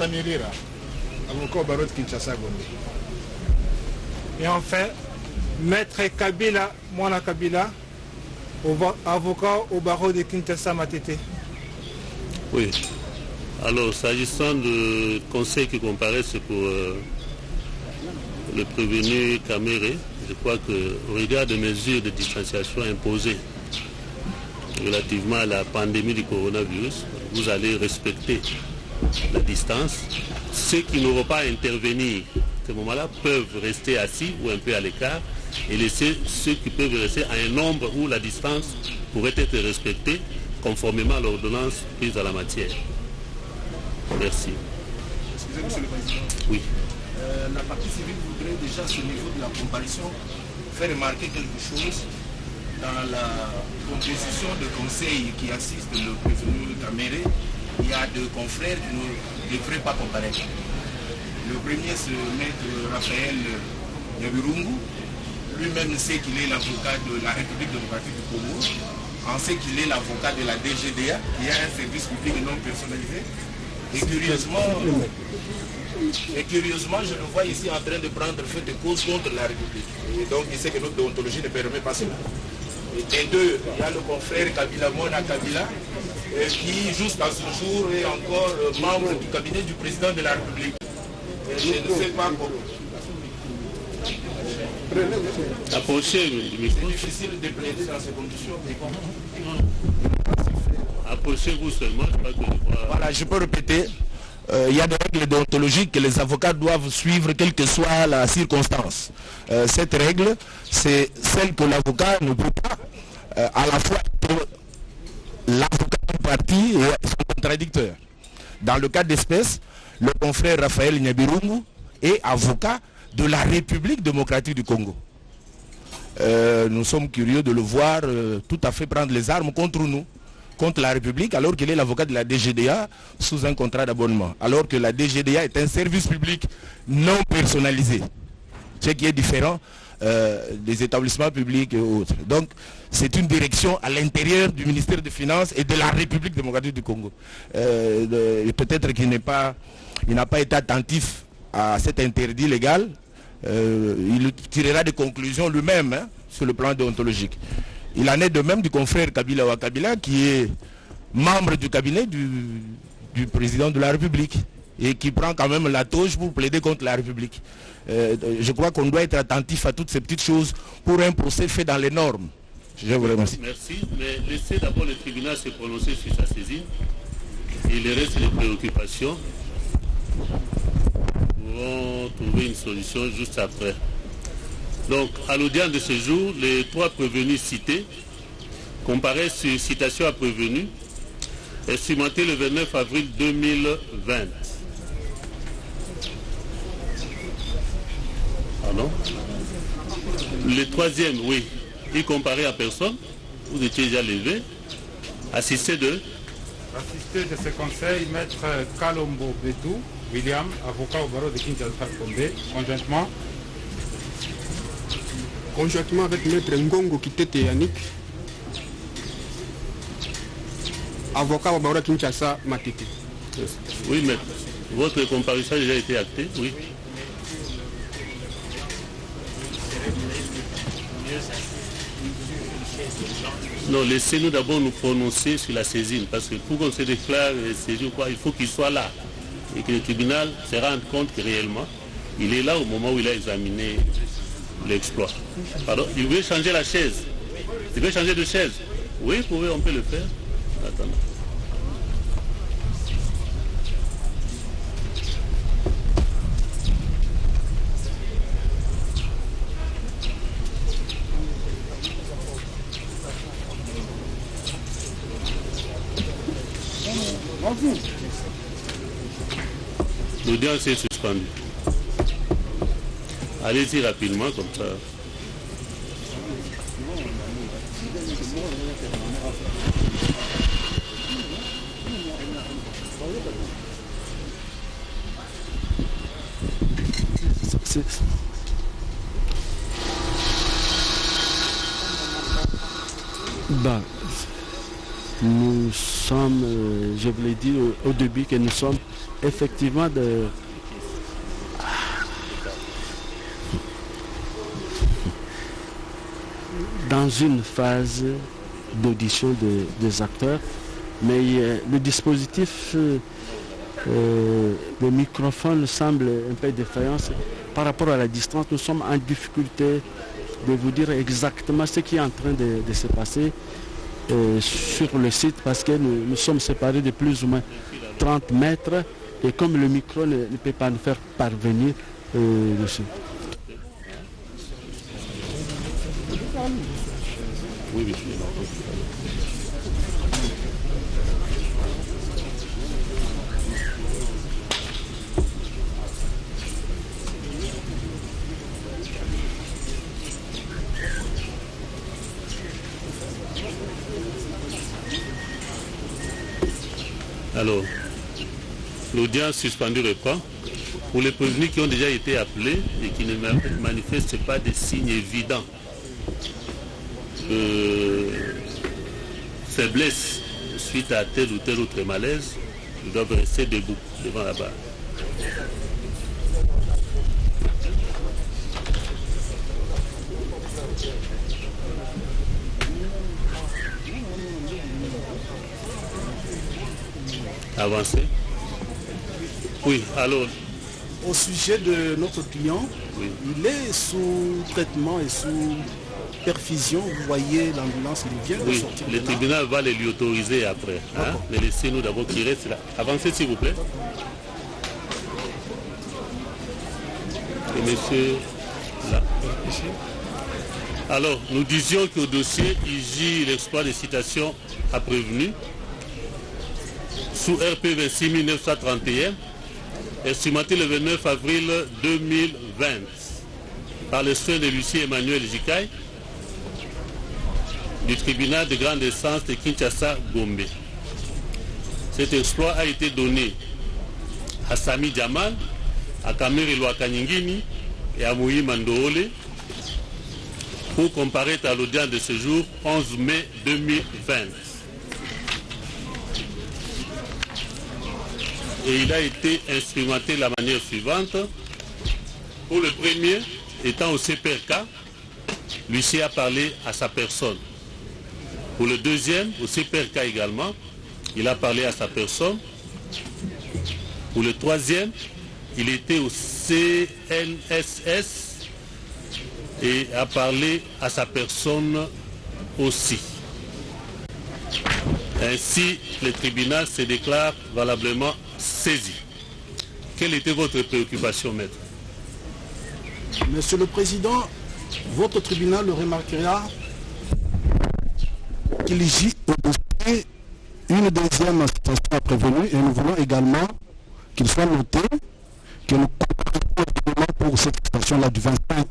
Tamirira, avocat au barreau de Kinshasa Gombe. Et enfin, Maître Kabila, Mwana Kabila, avocat au barreau de Kinshasa Matete. Oui. Alors, s'agissant du conseil qui comparaît, c'est pour le prévenu Kamere. Je crois qu'au regard des mesures de distanciation imposées relativement à la pandémie du coronavirus, vous allez respecter la distance. Ceux qui ne vont pas intervenir à ce moment-là peuvent rester assis ou un peu à l'écart et laisser ceux qui peuvent rester à un nombre où la distance pourrait être respectée conformément à l'ordonnance prise à la matière. Merci. Excusez, Monsieur le Président. Oui. La partie civile voudrait déjà, à ce niveau de la comparution, faire remarquer quelque chose dans la composition de conseil qui assiste le prévenu Kamere. Il y a deux confrères qui ne devraient pas comparaître. Le premier, c'est Maître Raphaël Nyabirungu. Lui-même sait qu'il est l'avocat de la République démocratique du Congo. On sait qu'il est l'avocat de la DGDA, qui a un service public non personnalisé. Et curieusement, je le vois ici en train de prendre fait de cause contre la République. Et donc, il sait que notre déontologie ne permet pas cela. Et deux, il y a le confrère Kabila Mwana Kabila, qui jusqu'à ce jour est encore membre du cabinet du président de la République. Et je ne sais pas comment. Approchez le micro. C'est difficile de plaider dans ces conditions. Approchez-vous seulement. Voilà, je peux répéter. Il y a des règles déontologiques que les avocats doivent suivre quelle que soit la circonstance. Cette règle, c'est celle que l'avocat ne peut pas à la fois être l'avocat du parti et son contradicteur. Dans le cas d'espèce, le confrère Raphaël Nyabirungu est avocat de la République démocratique du Congo. Nous sommes curieux de le voir tout à fait prendre les armes contre nous, contre la République, alors qu'il est l'avocat de la DGDA sous un contrat d'abonnement, alors que la DGDA est un service public non personnalisé, ce qui est différent des établissements publics et autres. Donc, c'est une direction à l'intérieur du ministère des Finances et de la République démocratique du Congo. Peut-être qu'il n'a pas été attentif à cet interdit légal. Il tirera des conclusions lui-même sur le plan déontologique. Il en est de même du confrère Kabila Wakabila qui est membre du cabinet du président de la République et qui prend quand même la touche pour plaider contre la République. Je crois qu'on doit être attentif à toutes ces petites choses pour un procès fait dans les normes. Je vous remercie. Merci, mais laissez d'abord le tribunal se prononcer sur sa saisine et le reste des préoccupations pourront trouver une solution juste après. Donc, à l'audience de ce jour, les trois prévenus cités comparaissent sur citation à prévenu, instrumenté le 29 avril 2020. Pardon? Le troisième, oui, il comparait à personne, vous étiez déjà levé, assisté de... Assisté de ce conseil, Maître Kalombo Betou, William, avocat au barreau de Kinshasa Gombe, conjointement avec Maître Ngongo Kitete Yannick, avocat au barreau de Kinshasa Matete. Oui, Maître. Votre comparution a déjà été actée, oui. Non, laissez-nous d'abord nous prononcer sur la saisine, parce que pour qu'on se déclare saisine, il faut qu'il soit là. Et que le tribunal se rende compte que réellement, il est là au moment où il a examiné l'exploit. Pardon, il veut changer la chaise. Il veut changer de chaise. Oui, on peut le faire. Attends. L'audience est suspendue. Allez-y rapidement comme ça. Bah, nous sommes, je vous l'ai dit au début, que nous sommes effectivement dans une phase d'audition des acteurs, mais le dispositif, le microphone semble un peu défaillant par rapport à la distance. Nous sommes en difficulté de vous dire exactement ce qui est en train de se passer sur le site, parce que nous sommes séparés de plus ou moins 30 mètres, et comme le micro ne peut pas nous faire parvenir dessus. Oui. Alors, l'audience suspendue reprend. Pour les prévenus qui ont déjà été appelés et qui ne manifestent pas des signes évidents de faiblesse suite à tel ou tel autre malaise, ils doivent rester debout devant la barre. Avancez. Oui, alors. Au sujet de notre client, oui. Il est sous traitement et sous perfusion. Vous voyez l'ambulance, il vient de sortir. Le tribunal va les lui autoriser après. Hein? Mais laissez-nous d'abord qu'il reste là. Avancez s'il vous plaît. Et monsieur là. Alors, nous disions qu'au dossier, il gît l'exploit des citations à prévenu sous RP 26 931, estimaté le 29 avril 2020 par les soins de Lucie Emmanuel Jikai du tribunal de grande instance de Kinshasa-Gombe. Cet exploit a été donné à Sami Djamal, à Kamere Loakanyingini et à Moui Mandoole pour comparaître à l'audience de ce jour 11 mai 2020. Et il a été instrumenté de la manière suivante. Pour le premier, étant au CPRK, l'huissier a parlé à sa personne. Pour le deuxième, au CPRK également, il a parlé à sa personne. Pour le troisième, il était au CNSS et a parlé à sa personne aussi. Ainsi, le tribunal se déclare valablement saisi. Quelle était votre préoccupation, maître? Monsieur le Président, votre tribunal le remarquera qu'il gît au dossier une deuxième citation prévenue et nous voulons également qu'il soit noté que nous comparaissons pour cette citation-là du 25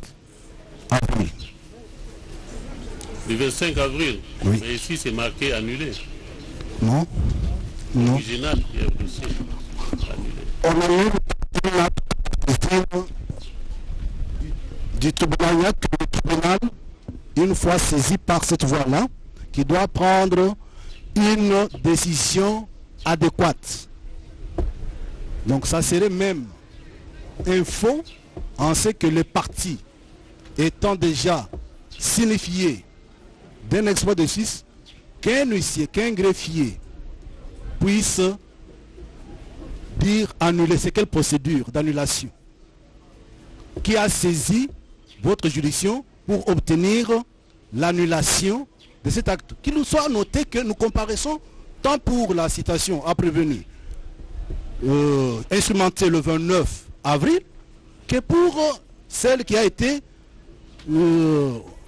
avril. Du 25 avril? Oui. Mais ici c'est marqué annulé. Non. Non. Original, il y a un dossier annulé. On a eu du tribunal, il y a que le tribunal, une fois saisi par cette voie-là, qui doit prendre une décision adéquate. Donc ça serait même un faux en ce que les partis étant déjà signifiés d'un exploit de 6, qu'un huissier, qu'un greffier puisse dire annuler. C'est quelle procédure d'annulation qui a saisi votre juridiction pour obtenir l'annulation de cet acte? Qu'il nous soit noté que nous comparaissons tant pour la citation à prévenir instrumentée le 29 avril que pour celle qui a été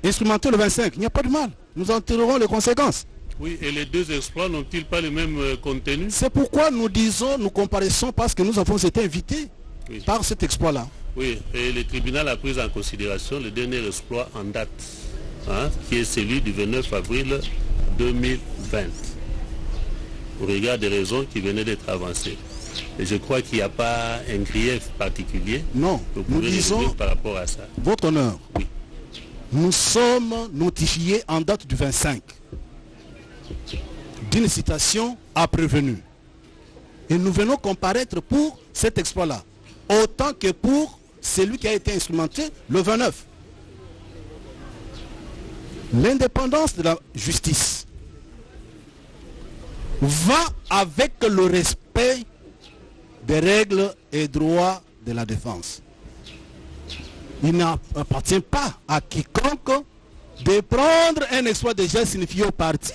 instrumentée le 25. Il n'y a pas de mal. Nous en tirerons les conséquences. Oui, et les deux exploits n'ont-ils pas le même contenu? C'est pourquoi nous disons, nous comparaissons parce que nous avons été invités par cet exploit-là. Oui, et le tribunal a pris en considération le dernier exploit en date, hein, qui est celui du 29 avril 2020, au regard des raisons qui venaient d'être avancées. Et je crois qu'il n'y a pas un grief particulier. Non, nous disons, par rapport à ça. Votre honneur, oui. Nous sommes notifiés en date du 25 d'une citation à prévenu. Et nous venons comparaître pour cet exploit-là, autant que pour celui qui a été instrumenté le 29. L'indépendance de la justice va avec le respect des règles et droits de la défense. Il n'appartient pas à quiconque de prendre un exploit déjà signifié au parti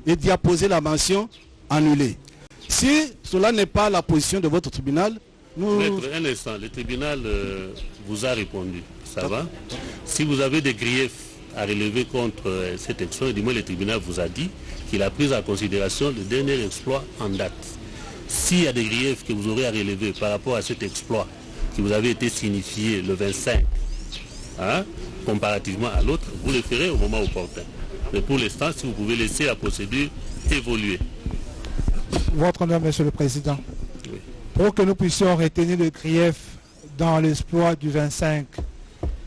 et d'y apposer la mention annulée. Si cela n'est pas la position de votre tribunal, nous... Maître, un instant, le tribunal vous a répondu, ça va? Si vous avez des griefs à relever contre cet exploit, du moins le tribunal vous a dit qu'il a pris en considération le dernier exploit en date. S'il y a des griefs que vous aurez à relever par rapport à cet exploit qui vous avait été signifié le 25, hein, comparativement à l'autre, vous le ferez au moment opportun. Mais pour l'instant, si vous pouvez laisser la procédure évoluer. Votre honneur, Monsieur le Président, Oui. pour que nous puissions retenir le grief dans l'exploit du 25,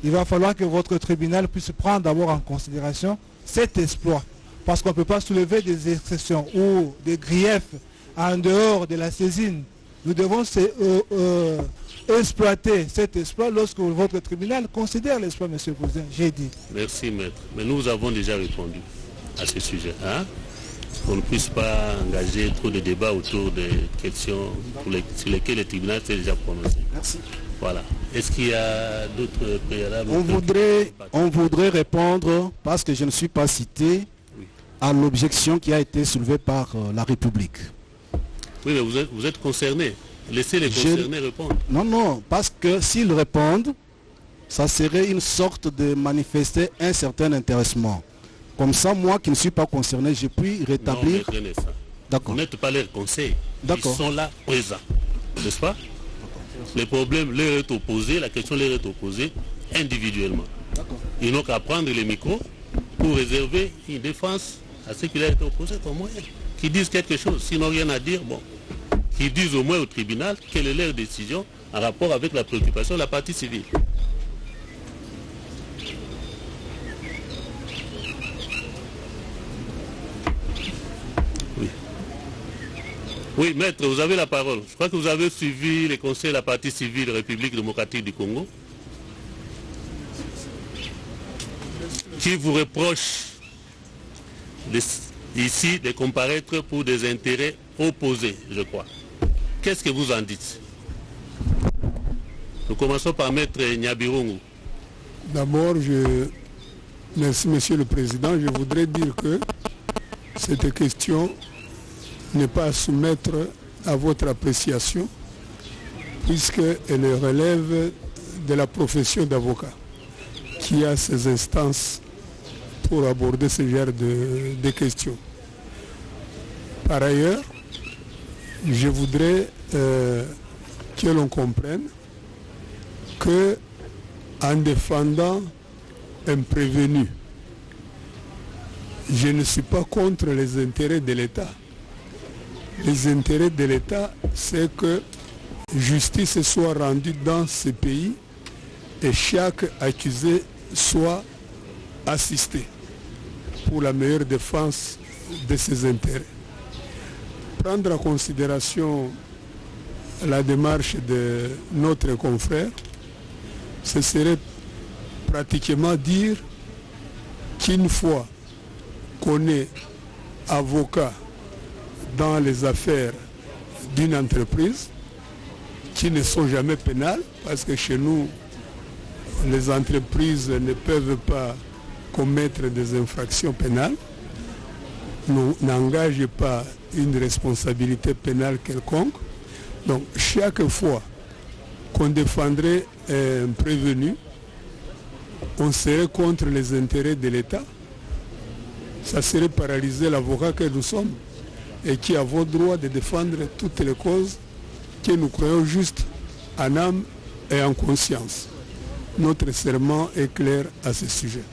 il va falloir que votre tribunal puisse prendre d'abord en considération cet exploit. Parce qu'on ne peut pas soulever des exceptions ou des griefs en dehors de la saisine. Nous devons exploiter cet exploit lorsque votre tribunal considère l'exploit, Monsieur le Président. J'ai dit. Merci, maître. Mais nous avons déjà répondu à ce sujet. Hein? On ne puisse pas engager trop de débats autour des questions sur lesquelles le tribunal s'est déjà prononcé. Merci. Voilà. Est-ce qu'il y a d'autres préalables? On voudrait répondre, parce que je ne suis pas cité, Oui. à l'objection qui a été soulevée par la République. Oui, mais vous êtes concerné. Laissez les concernés répondre. Non, parce que s'ils répondent, ça serait une sorte de manifester un certain intéressement. Comme ça, moi qui ne suis pas concerné, je puis rétablir... Non, maître, d'accord. vous n'êtes pas leur conseil. D'accord. Ils sont là présents. N'est-ce pas? Les problèmes leur est opposé, la question leur est opposée individuellement. Ils n'ont qu'à prendre les micros pour réserver une défense à ceux qui leur est opposé comme moyen. Qui disent quelque chose, s'ils n'ont rien à dire, bon. Qu'ils disent au moins au tribunal quelle est leur décision en rapport avec la préoccupation de la partie civile. Oui. Oui, maître, vous avez la parole. Je crois que vous avez suivi les conseils de la partie civile République démocratique du Congo, qui vous reproche ici de comparaître pour des intérêts opposés, je crois. Qu'est-ce que vous en dites? Nous commençons par maître Nyabirungu. D'abord, merci Monsieur le Président. Je voudrais dire que cette question n'est pas à soumettre à votre appréciation, puisqu'elle relève de la profession d'avocat, qui a ses instances pour aborder ce genre de questions. Par ailleurs, je voudrais que l'on comprenne que en défendant un prévenu, je ne suis pas contre les intérêts de l'État. Les intérêts de l'État, c'est que justice soit rendue dans ce pays et chaque accusé soit assisté pour la meilleure défense de ses intérêts. Prendre en considération la démarche de notre confrère, ce serait pratiquement dire qu'une fois qu'on est avocat dans les affaires d'une entreprise, qui ne sont jamais pénales, parce que chez nous, les entreprises ne peuvent pas commettre des infractions pénales, n'engagent pas une responsabilité pénale quelconque. Donc chaque fois qu'on défendrait un prévenu, on serait contre les intérêts de l'État. Ça serait paralyser l'avocat que nous sommes et qui avons droit de défendre toutes les causes que nous croyons justes en âme et en conscience. Notre serment est clair à ce sujet.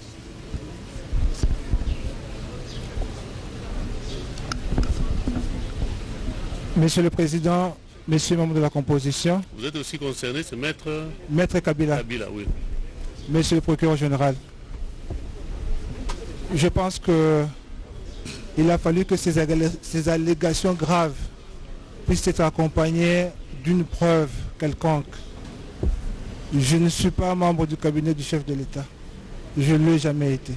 Monsieur le Président, Messieurs les membres de la composition, Vous êtes aussi concerné, c'est maître Maître Kabila, Kabila, oui. Monsieur le procureur général, je pense que il a fallu que ces allégations graves puisse être accompagné d'une preuve quelconque. Je ne suis pas membre du cabinet du chef de l'État. Je ne l'ai jamais été.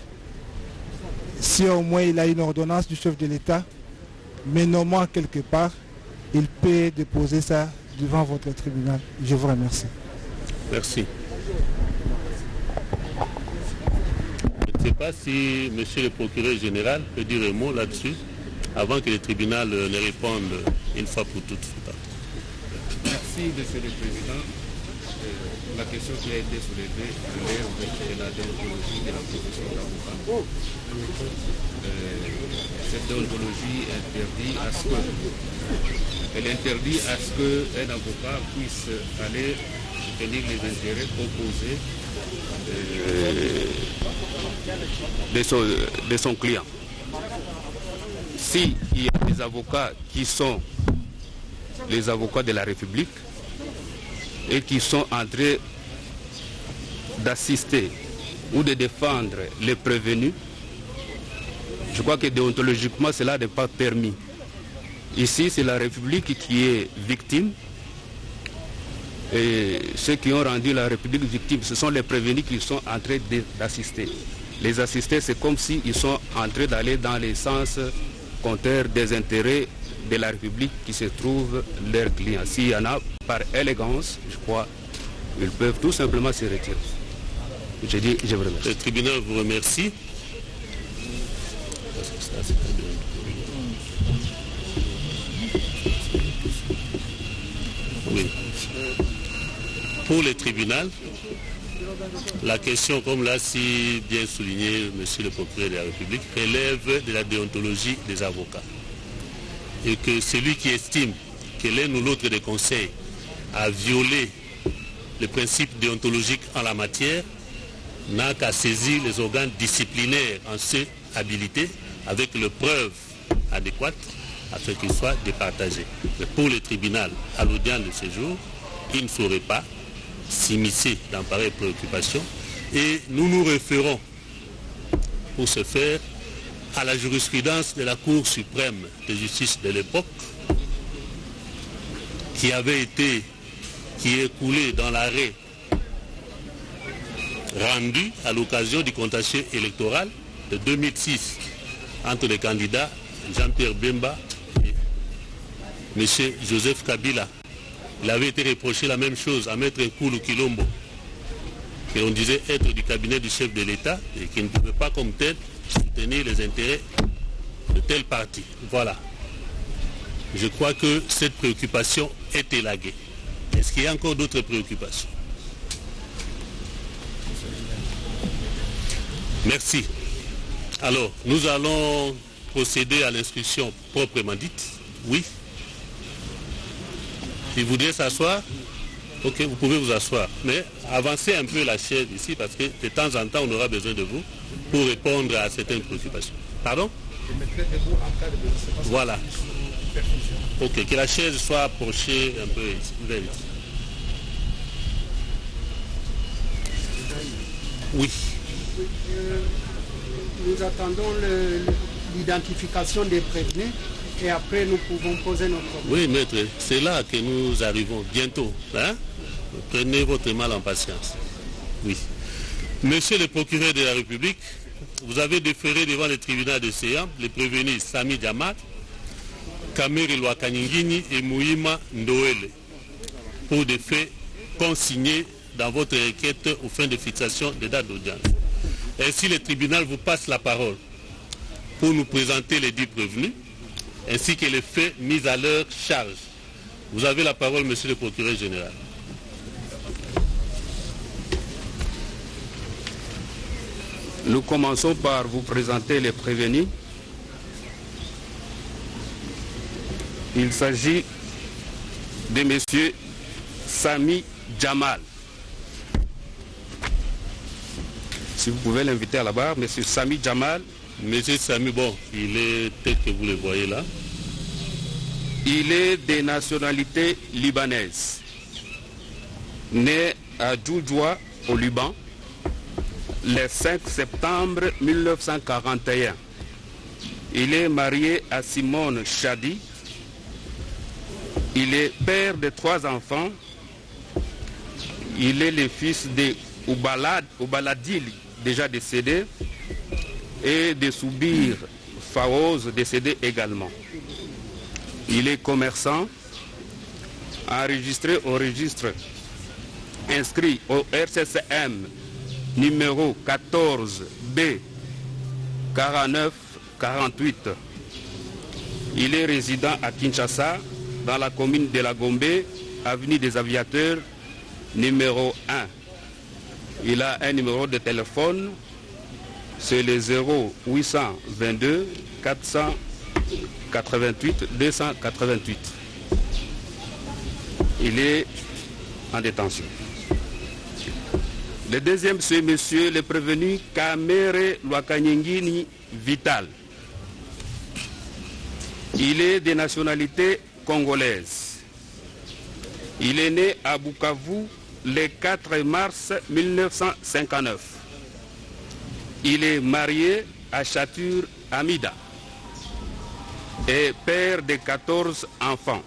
Si au moins il a une ordonnance du chef de l'État, mais nommant quelque part, il peut déposer ça devant votre tribunal. Je vous remercie. Merci. Je ne sais pas si monsieur le procureur général peut dire un mot là-dessus avant que le tribunal ne réponde une fois pour toutes. Merci, monsieur le président. La question qui a été soulevée relève de la déontologie de la profession d'avocat. Cette déontologie interdit à ce que, elle interdit à ce qu'un avocat puisse aller soutenir les intérêts opposés de son client. S'il y a des avocats qui sont les avocats de la République et qui sont en train d'assister ou de défendre les prévenus, je crois que déontologiquement cela n'est pas permis. Ici c'est la République qui est victime et ceux qui ont rendu la République victime, ce sont les prévenus qui sont en train d'assister. Les assister, c'est comme s'ils sont en train d'aller dans les sens contraires des intérêts de la République qui se trouvent leurs clients. S'il y en a par élégance, je crois, ils peuvent tout simplement se retirer. Je dis, je vous remercie. Le tribunal vous remercie. Oui. Pour le tribunal, la question, comme l'a si bien souligné monsieur le procureur de la République, relève de la déontologie des avocats. Et que celui qui estime que l'un ou l'autre des conseils a violé les principes déontologiques en la matière n'a qu'à saisir les organes disciplinaires en ce habilités avec les preuves adéquates afin qu'ils soient départagés. Mais pour le tribunal, à l'audience de ce jour, il ne saurait pas s'immiscer dans pareille préoccupation et nous nous référons pour ce faire à la jurisprudence de la Cour suprême de justice de l'époque qui est coulée dans l'arrêt rendu à l'occasion du contentieux électoral de 2006 entre les candidats Jean-Pierre Bemba et M. Joseph Kabila. Il avait été reproché la même chose à Maître Nkulu Kilombo, que l'on disait être du cabinet du chef de l'État et qui ne pouvait pas comme tel soutenir les intérêts de tel parti. Voilà. Je crois que cette préoccupation est élaguée. Est-ce qu'il y a encore d'autres préoccupations? Merci. Alors, nous allons procéder à l'instruction proprement dite. Oui. Si vous voudriez s'asseoir, ok, vous pouvez vous asseoir. Mais avancez un peu la chaise ici parce que de temps en temps, on aura besoin de vous pour répondre à certaines préoccupations. Pardon? Voilà. Ok, que la chaise soit approchée un peu vers ici. Oui. Nous attendons l'identification des prévenus et après nous pouvons poser notre problème. Oui, maître, c'est là que nous arrivons bientôt. Hein? Prenez votre mal en patience. Oui. Monsieur le procureur de la République, vous avez déféré devant le tribunal de Séam les prévenus Sami Jamal, Kamere Lwakanyingini et Mouima Ndoele pour des faits consignés dans votre requête aux fins de fixation des dates d'audience. Ainsi, le tribunal vous passe la parole pour nous présenter les 10 prévenus ainsi que les faits mis à leur charge. Vous avez la parole, monsieur le procureur général. Nous commençons par vous présenter les prévenus. Il s'agit de monsieur Sami Jamal. Si vous pouvez l'inviter à la barre, monsieur Sami Jamal. Monsieur Sami, bon, il est tel que vous le voyez là. Il est de nationalité libanaise. Né à Djoudjoua, au Liban, le 5 septembre 1941. Il est marié à Simone Chadi, Il est père de 3 enfants. Il est le fils de Oubaladil, déjà décédé, et de Soubir Faouz, décédé également. Il est commerçant, enregistré au registre, inscrit au RCCM numéro 14B 4948. Il est résident à Kinshasa, dans la commune de la Gombe, avenue des Aviateurs, numéro 1. Il a un numéro de téléphone, c'est le 0822 488 288. Il est en détention. Le deuxième, c'est monsieur le prévenu Kamere Lwakanyingini Vital. Il est de nationalité congolaise. Il est né à Bukavu le 4 mars 1959. Il est marié à Chatur Amida et père de 14 enfants.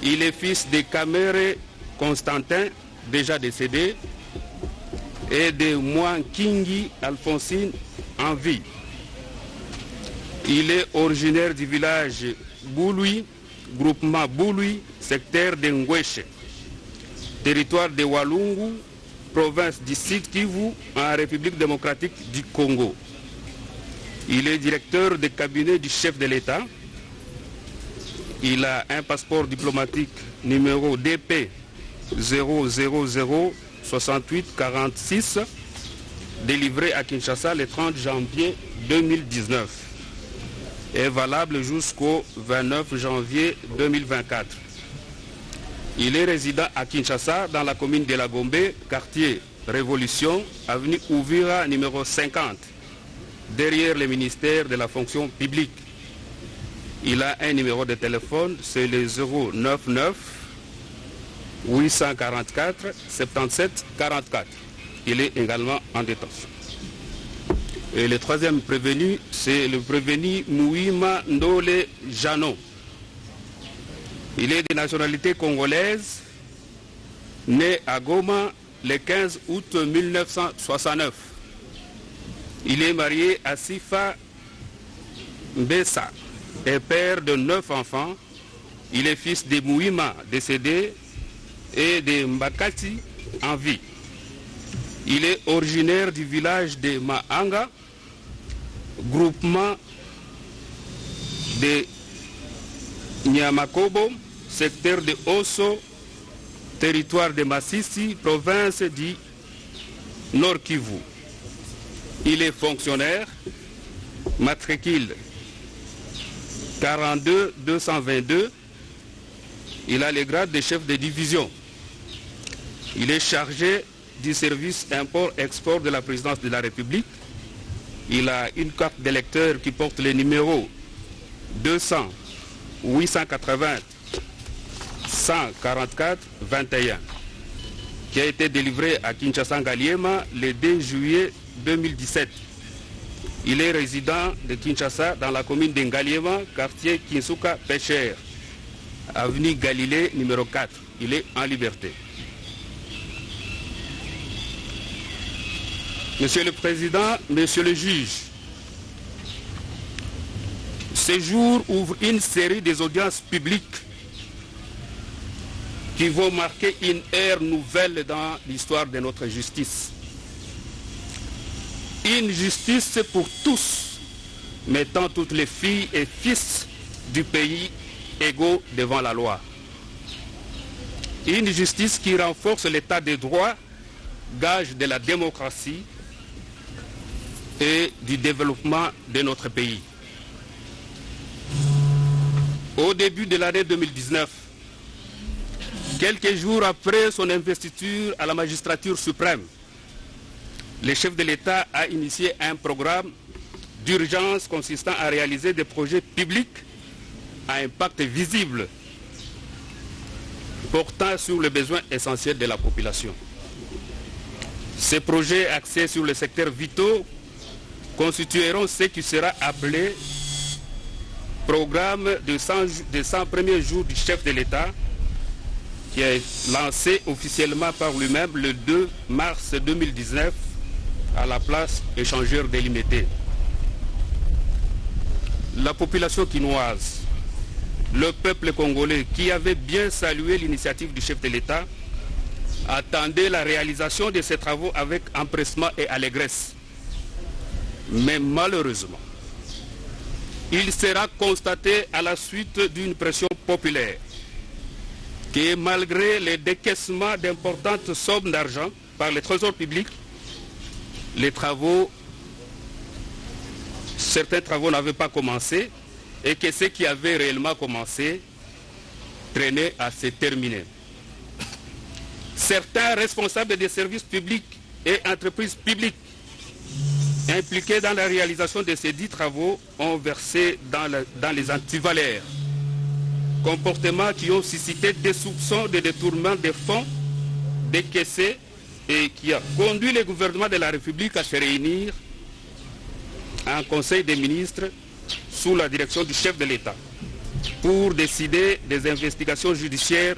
Il est fils de Kamere Constantin, déjà décédé, et de Mwankingi Alphonsine en vie. Il est originaire du village Bouloui, groupement Bouloui, secteur de Ngweshe, territoire de Walungu, province du Sud Kivu, en République démocratique du Congo. Il est directeur de cabinet du chef de l'État. Il a un passeport diplomatique numéro DP 0006846, délivré à Kinshasa le 30 janvier 2019, est valable jusqu'au 29 janvier 2024. Il est résident à Kinshasa, dans la commune de la Gombe, quartier Révolution, avenue Ouvira numéro 50, derrière le ministère de la fonction publique. Il a un numéro de téléphone, c'est le 099 844 77 44. Il est également en détention. Et le troisième prévenu, c'est le prévenu Mouima Ndole Jano. Il est de nationalité congolaise, né à Goma le 15 août 1969. Il est marié à Sifa Mbessa et père de 9 enfants. Il est fils de Mouima, décédé, et de Mbakati, en vie. Il est originaire du village de Mahanga, groupement de Nyamakobo, secteur de Osso, territoire de Massissi, province du Nord Kivu. Il est fonctionnaire, matricule 42 222. Il a le grade de chef de division. Il est chargé du service import-export de la présidence de la République. Il a une carte d'électeur qui porte le numéro 200 880 144 21, qui a été délivré à Kinshasa-Ngaliema le 2 juillet 2017. Il est résident de Kinshasa dans la commune de Ngaliema, quartier Kinsuka Pêcheur, avenue Galilée numéro 4. Il est en liberté. Monsieur le Président, Monsieur le Juge, ce jour ouvre une série des audiences publiques qui vont marquer une ère nouvelle dans l'histoire de notre justice. Une justice pour tous, mettant toutes les filles et fils du pays égaux devant la loi. Une justice qui renforce l'état de droit, gage de la démocratie et du développement de notre pays. Au début de l'année 2019, quelques jours après son investiture à la magistrature suprême, le chef de l'État a initié un programme d'urgence consistant à réaliser des projets publics à impact visible portant sur les besoins essentiels de la population. Ces projets axés sur les secteurs vitaux constitueront ce qui sera appelé programme de 100 premiers jours du chef de l'État qui est lancé officiellement par lui-même le 2 mars 2019 à la place échangeur délimitée. La population quinoise, le peuple congolais qui avait bien salué l'initiative du chef de l'État attendait la réalisation de ces travaux avec empressement et allégresse. Mais malheureusement, il sera constaté à la suite d'une pression populaire que malgré les décaissements d'importantes sommes d'argent par les trésors publics, certains travaux n'avaient pas commencé et que ceux qui avaient réellement commencé traînaient à se terminer. Certains responsables des services publics et entreprises publiques impliqués dans la réalisation de ces 10 travaux ont versé dans les antivalaires, comportements qui ont suscité des soupçons de détournement des fonds décaissés et qui a conduit le gouvernement de la République à se réunir en Conseil des ministres sous la direction du chef de l'État pour décider des investigations judiciaires,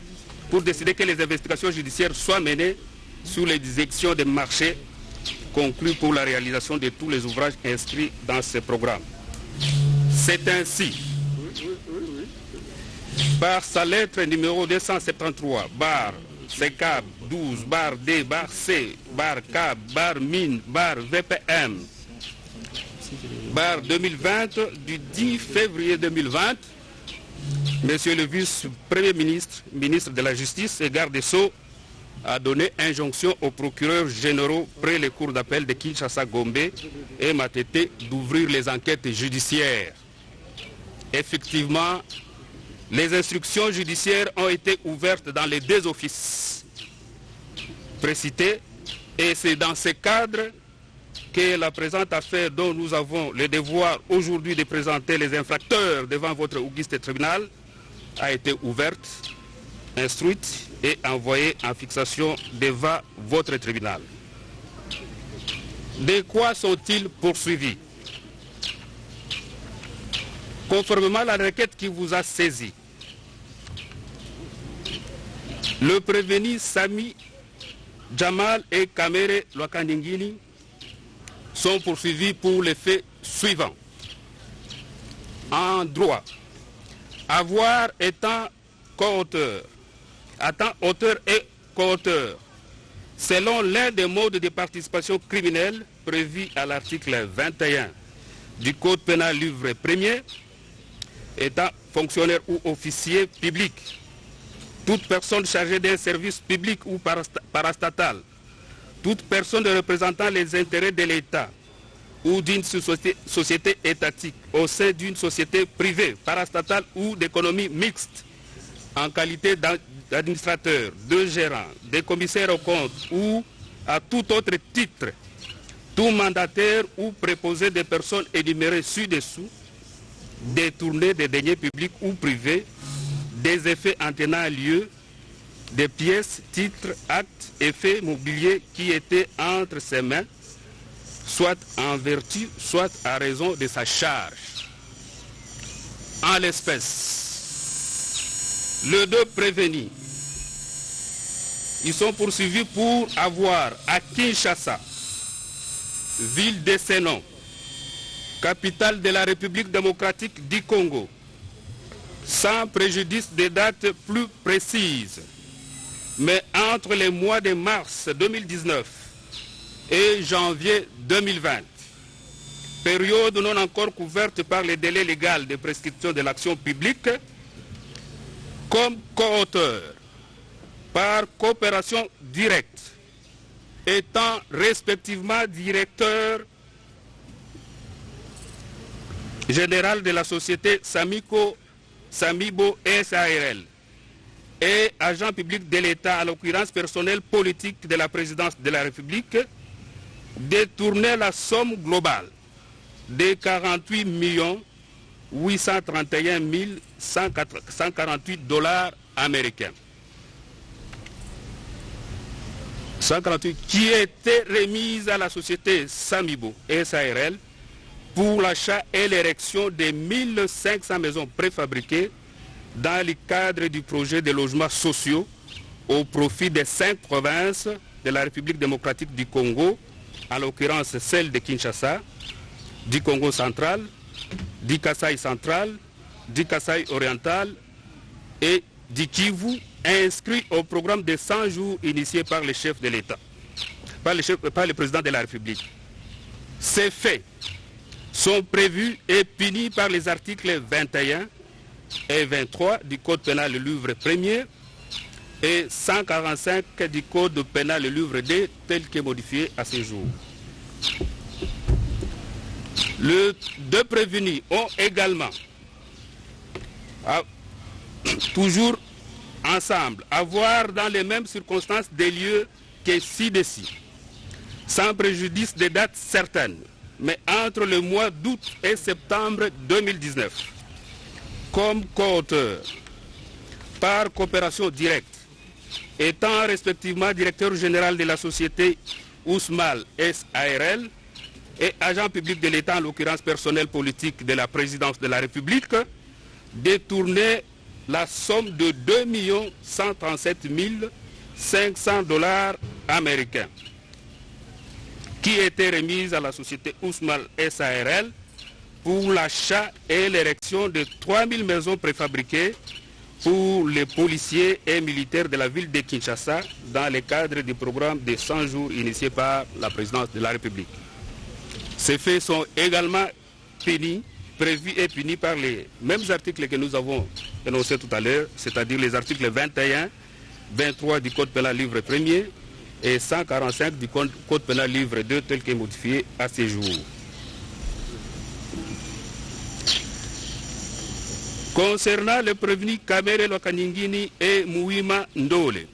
pour décider que les investigations judiciaires soient menées sous l'exécution des marchés conclus pour la réalisation de tous les ouvrages inscrits dans ce programme. C'est ainsi, par sa lettre numéro 273, barre CCAB 12, barre D, barre C, barre CAB, barre mine, barre VPM, barre 2020, du 10 février 2020, Monsieur le vice-premier ministre, ministre de la Justice et garde des Sceaux, a donné injonction aux procureurs généraux près les cours d'appel de Kinshasa, Gombe et Matete d'ouvrir les enquêtes judiciaires. Effectivement, les instructions judiciaires ont été ouvertes dans les 2 offices précités et c'est dans ce cadre que la présente affaire dont nous avons le devoir aujourd'hui de présenter les infracteurs devant votre auguste tribunal a été ouverte, instruite et envoyée en fixation devant votre tribunal. De quoi sont-ils poursuivis? Conformément à la requête qui vous a saisi, le prévenu Sami Jamal et Kamere Lwakandingini sont poursuivis pour les faits suivants. En droit, avoir étant co-auteur, auteur et co-auteur, selon l'un des modes de participation criminelle prévus à l'article 21 du Code pénal livre 1er, étant fonctionnaire ou officier public, toute personne chargée d'un service public ou parastatal, toute personne représentant les intérêts de l'État ou d'une société étatique au sein d'une société privée, parastatale ou d'économie mixte, en qualité d'administrateur, de gérant, de commissaire aux comptes ou à tout autre titre, tout mandataire ou préposé des personnes énumérées ci-dessous, détourner des deniers publics ou privés, des effets entraînant lieu, des pièces, titres, actes, effets mobiliers qui étaient entre ses mains, soit en vertu, soit à raison de sa charge. En l'espèce, les 2 prévenus, ils sont poursuivis pour avoir à Kinshasa, ville de ses noms, capitale de la République démocratique du Congo, sans préjudice des dates plus précises, mais entre les mois de mars 2019 et janvier 2020, période non encore couverte par les délais légaux de prescription de l'action publique, comme co-auteur, par coopération directe, étant respectivement directeur général de la société Samibo SARL et agent public de l'État, à l'occurrence personnel politique de la présidence de la République, détourner la somme globale de 48 831 148 $ américains. 148 qui était remise à la société Samibo SARL pour l'achat et l'érection de 1500 maisons préfabriquées dans le cadre du projet de logements sociaux au profit des 5 provinces de la République démocratique du Congo, en l'occurrence celle de Kinshasa, du Congo central, du Kasaï central, du Kasaï oriental et du Kivu, inscrits au programme de 100 jours initié par le chef de l'État, par le président de la République. Ces faits sont prévus et punis par les articles 21 et 23 du Code pénal livre 1er et 145 du Code pénal livre 2 tel que modifié à ce jour. Les deux prévenus ont également, toujours ensemble, avoir dans les mêmes circonstances des lieux que ci-dessus, sans préjudice des dates certaines, mais entre le mois d'août et septembre 2019, comme co-auteur, par coopération directe, étant respectivement directeur général de la société Ousmal SARL et agent public de l'État, en l'occurrence personnel politique de la présidence de la République, détourner la somme de 2 137 500 $ américains qui était remise à la société Ousmal SARL pour l'achat et l'érection de 3000 maisons préfabriquées pour les policiers et militaires de la ville de Kinshasa dans le cadre du programme de 100 jours initié par la présidence de la République. Ces faits sont également punis, prévus et punis par les mêmes articles que nous avons énoncés tout à l'heure, c'est-à-dire les articles 21, 23 du Code pénal livre 1er et 145 du Code pénal livre 2 tel que modifié à ce jour. Concernant le prévenu Kamere Lokaningini et Mouima Ndole,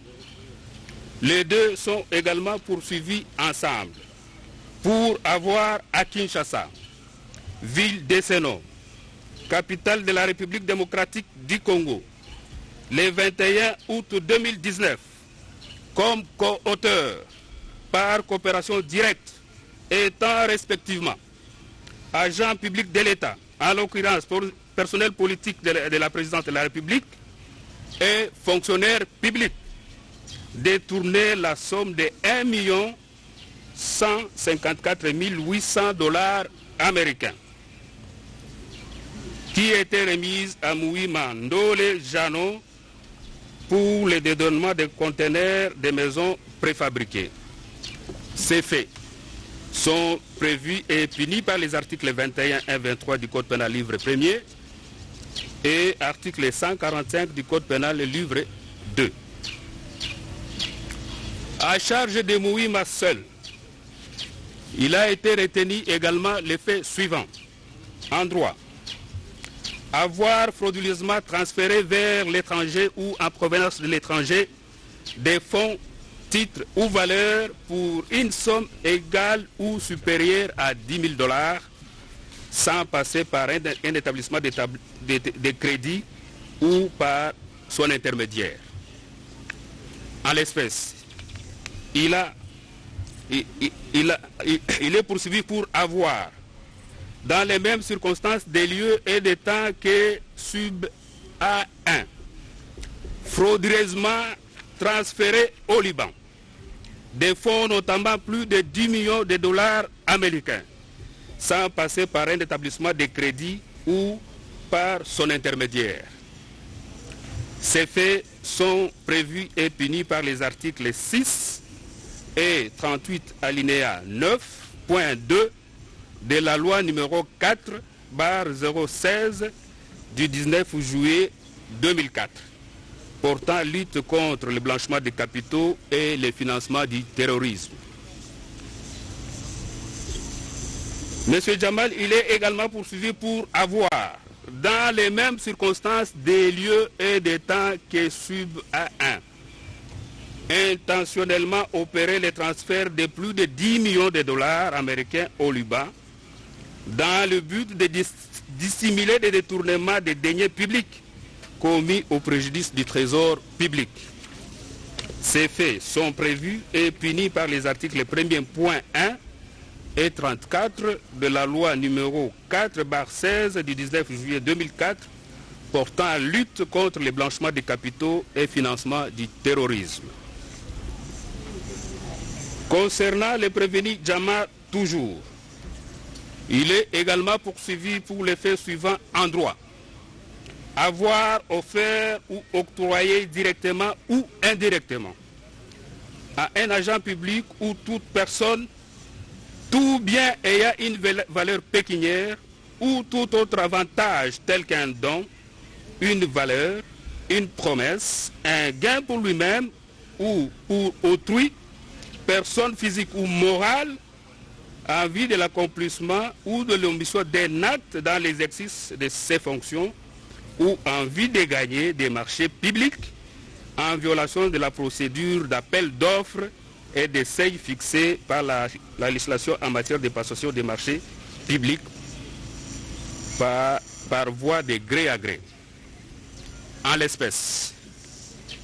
les deux sont également poursuivis ensemble pour avoir à Kinshasa, ville d'Esseno, capitale de la République démocratique du Congo, le 21 août 2019, comme co-auteur par coopération directe, étant respectivement agent public de l'État, en l'occurrence personnel politique de la présidence de la République et fonctionnaire public, détourner la somme de 1 154 800 $ américains qui était remise à Mouima Ndole Jano pour le dédonnement des conteneurs des maisons préfabriquées. Ces faits sont prévus et punis par les articles 21 et 23 du Code pénal livre 1er et article 145 du Code pénal livre 2. À charge de Mouima seul, il a été retenu également les faits suivants. En droit, avoir frauduleusement transféré vers l'étranger ou en provenance de l'étranger des fonds, titres ou valeurs pour une somme égale ou supérieure à 10 000 $ sans passer par un établissement de crédit ou par son intermédiaire. En l'espèce, il est poursuivi pour avoir, dans les mêmes circonstances, des lieux et des temps que sub A1, frauduleusement transféré au Liban, des fonds notamment plus de 10 millions de $ américains, sans passer par un établissement de crédit ou par son intermédiaire. Ces faits sont prévus et punis par les articles 6 et 38 alinéa 9.2 de la loi numéro 4/016 du 19 juillet 2004 portant lutte contre le blanchiment des capitaux et le financement du terrorisme. Monsieur Jamal, il est également poursuivi pour avoir, dans les mêmes circonstances, des lieux et des temps que sub A1, intentionnellement opéré le transfert de plus de 10 millions de $ américains au Liban dans le but de dissimuler des détournements des deniers publics commis au préjudice du trésor public. Ces faits sont prévus et punis par les articles 1er.1 et 34 de la loi numéro 4/16 du 19 juillet 2004 portant lutte contre le blanchiment des capitaux et financement du terrorisme. Concernant le prévenu Djama toujours, il est également poursuivi pour les faits suivants en droit. Avoir offert ou octroyé directement ou indirectement à un agent public ou toute personne tout bien ayant une valeur pécuniaire ou tout autre avantage tel qu'un don, une valeur, une promesse, un gain pour lui-même ou pour autrui, personne physique ou morale, en vue de l'accomplissement ou de l'omission d'un acte dans l'exercice de ses fonctions ou en vue de gagner des marchés publics en violation de la procédure d'appel d'offres et des seuils fixés par la législation en matière de passation des marchés publics par voie de gré à gré. En l'espèce,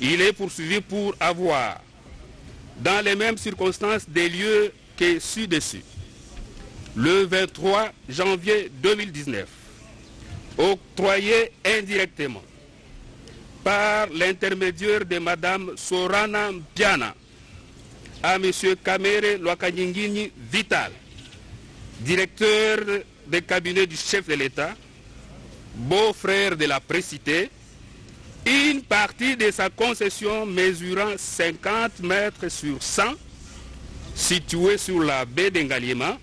il est poursuivi pour avoir, dans les mêmes circonstances des lieux que ci-dessus, le 23 janvier 2019, octroyé indirectement par l'intermédiaire de Mme Sorana Mpiana à M. Kamere Lwakanyingini Vital, directeur de cabinet du chef de l'État, beau-frère de la précitée, une partie de sa concession mesurant 50 mètres sur 100, située sur la baie d'Engaliema,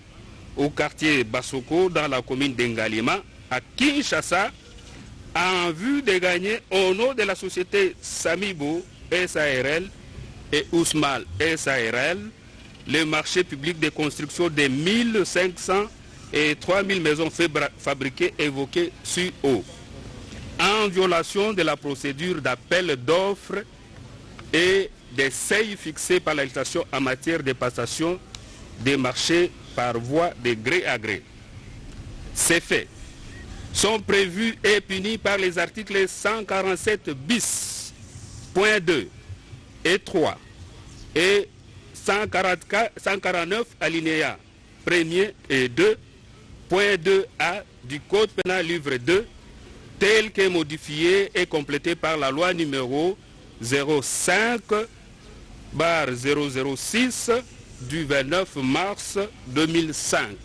au quartier Basoko, dans la commune d'Engaliema, à Kinshasa, en vue de gagner au nom de la société Samibo SARL et Ousmal SARL le marché public de construction de 1500 et 3000 maisons fabriquées évoquées sur haut, en violation de la procédure d'appel d'offres et des seuils fixés par la législation en matière de passation des marchés par voie de gré à gré. Ces faits sont prévus et punis par les articles 147 bis, point 2 et 3 et 149 alinéa 1er et 2, point 2A du Code pénal livre 2, tel que modifié et complété par la loi numéro 05/006 du 29 mars 2005.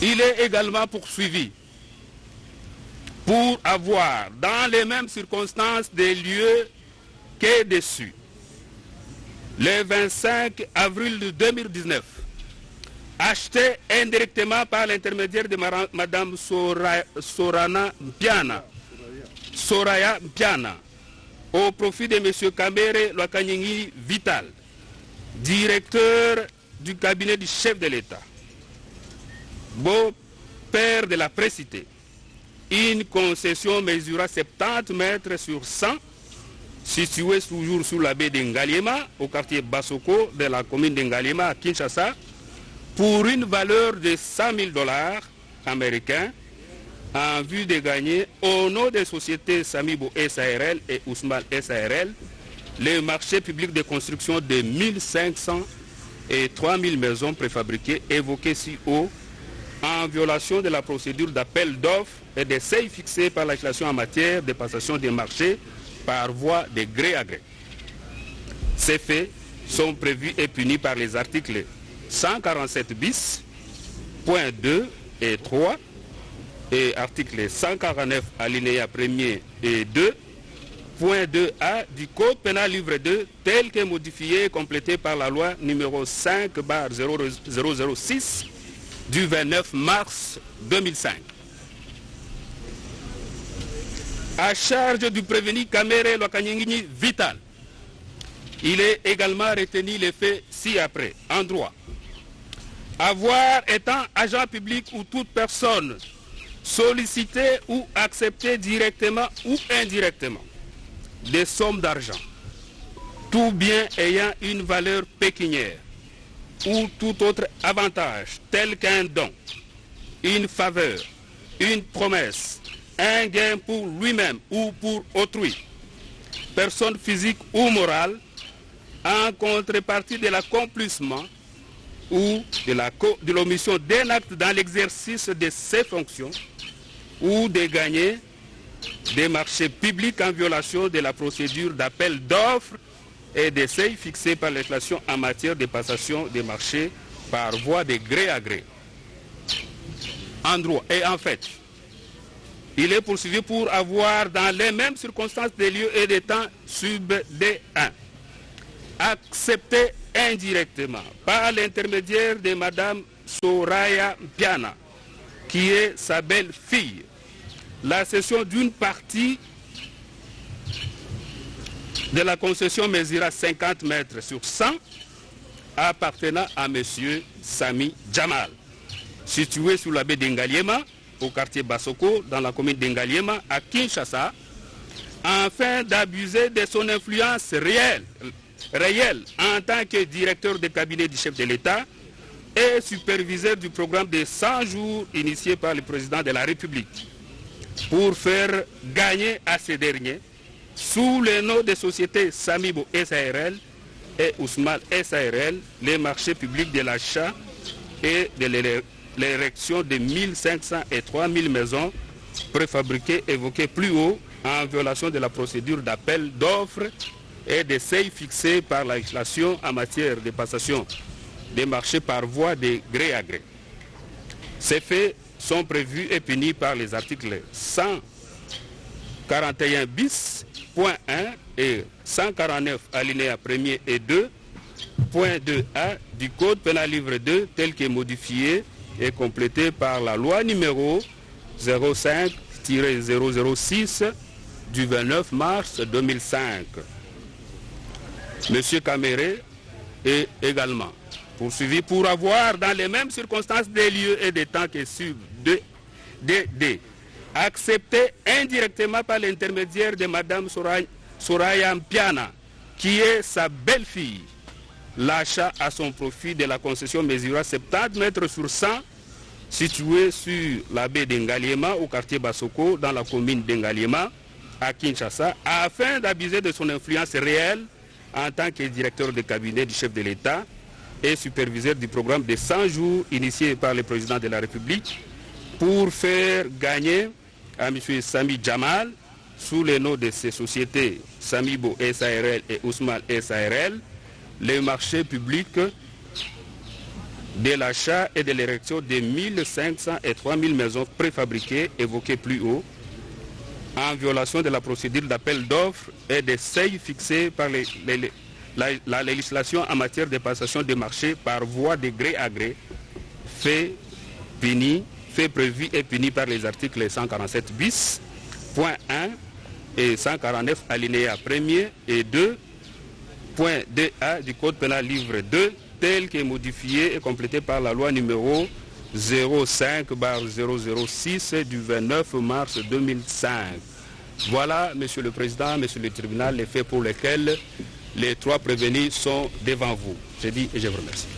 Il est également poursuivi pour avoir, dans les mêmes circonstances des lieux que dessus, le 25 avril 2019, acheté indirectement par l'intermédiaire de Mme Soraya Mpiana, au profit de M. Kamere Lwakanyingini Vital, directeur du cabinet du chef de l'État, beau-père de la précitée, une concession mesurant 70 mètres sur 100, située toujours sous la baie d'Engaliema, au quartier Basoko de la commune d'Engaliema à Kinshasa, pour une valeur de 100 000 $ américains, en vue de gagner au nom des sociétés Samibo SARL et Ousmal SARL les marchés publics de construction de 1500 et 3000 maisons préfabriquées évoquées si haut, en violation de la procédure d'appel d'offres et des seuils fixés par la législation en matière de passation des marchés par voie de gré à gré. Ces faits sont prévus et punis par les articles 147 bis, point 2 et 3, et article 149 alinéa 1er et 2, point 2A du Code pénal livre 2, tel que modifié et complété par la loi numéro 5/006 du 29 mars 2005. À charge du prévenu Kamere Lwakanyingini Vital, il est également retenu les faits ci-après, en droit. Avoir étant agent public ou toute personne sollicité ou accepté directement ou indirectement des sommes d'argent, tout bien ayant une valeur pécuniaire ou tout autre avantage tel qu'un don, une faveur, une promesse, un gain pour lui-même ou pour autrui, personne physique ou morale, en contrepartie de l'accomplissement ou de l'omission d'un acte dans l'exercice de ses fonctions ou de gagner des marchés publics en violation de la procédure d'appel d'offres et des seuils fixés par la législation en matière de passation des marchés par voie de gré à gré. En droit et en fait, il est poursuivi pour avoir dans les mêmes circonstances des lieux et des temps sub D1 accepté indirectement par l'intermédiaire de Madame Soraya Mpiana, qui est sa belle-fille, la cession d'une partie de la concession mesurant 50 mètres sur 100 appartenant à M. Sami Jamal, situé sur la baie d'Engaliema, au quartier Basoko, dans la commune d'Engaliema, à Kinshasa, afin d'abuser de son influence réelle en tant que directeur de cabinet du chef de l'État et superviseur du programme de 100 jours initié par le président de la République, pour faire gagner à ces derniers, sous le nom de sociétés Samibo SARL et Ousmane SARL, les marchés publics de l'achat et de l'érection de 1500 et 3000 maisons préfabriquées évoquées plus haut en violation de la procédure d'appel d'offres et des seuils fixés par la législation en matière de passation des marchés par voie de gré à gré. Ces faits sont prévus et punis par les articles 141 bis, point 1 et 149 alinéa 1er et 2, point 2A du Code pénal livre 2 tel que modifié et complété par la loi numéro 05-006 du 29 mars 2005. Monsieur Kamere est également poursuivi pour avoir, dans les mêmes circonstances des lieux et des temps que sub DD, accepté indirectement par l'intermédiaire de Madame Soraya Mpiana, qui est sa belle-fille, l'achat à son profit de la concession mesurant 70 mètres sur 100, située sur la baie d'Engaliema, au quartier Basoko, dans la commune d'Engaliema, à Kinshasa, afin d'abuser de son influence réelle en tant que directeur de cabinet du chef de l'État et superviseur du programme de 100 jours initié par le président de la République, pour faire gagner à M. Sami Jamal, sous le nom de ces sociétés Samibo SARL et Ousmane SARL, les marchés publics de l'achat et de l'érection de 1500 et 3000 maisons préfabriquées évoquées plus haut, en violation de la procédure d'appel d'offres et des seuils fixés par la législation en matière de passation des marchés par voie de gré à gré, fait prévu et puni par les articles 147 bis, point 1 et 149 alinéa 1er et 2, point 2A du Code pénal livre 2, tel que modifié et complété par la loi numéro 05-006 du 29 mars 2005. Voilà, Monsieur le Président, Monsieur le Tribunal, les faits pour lesquels les trois prévenus sont devant vous. Je dis et je vous remercie.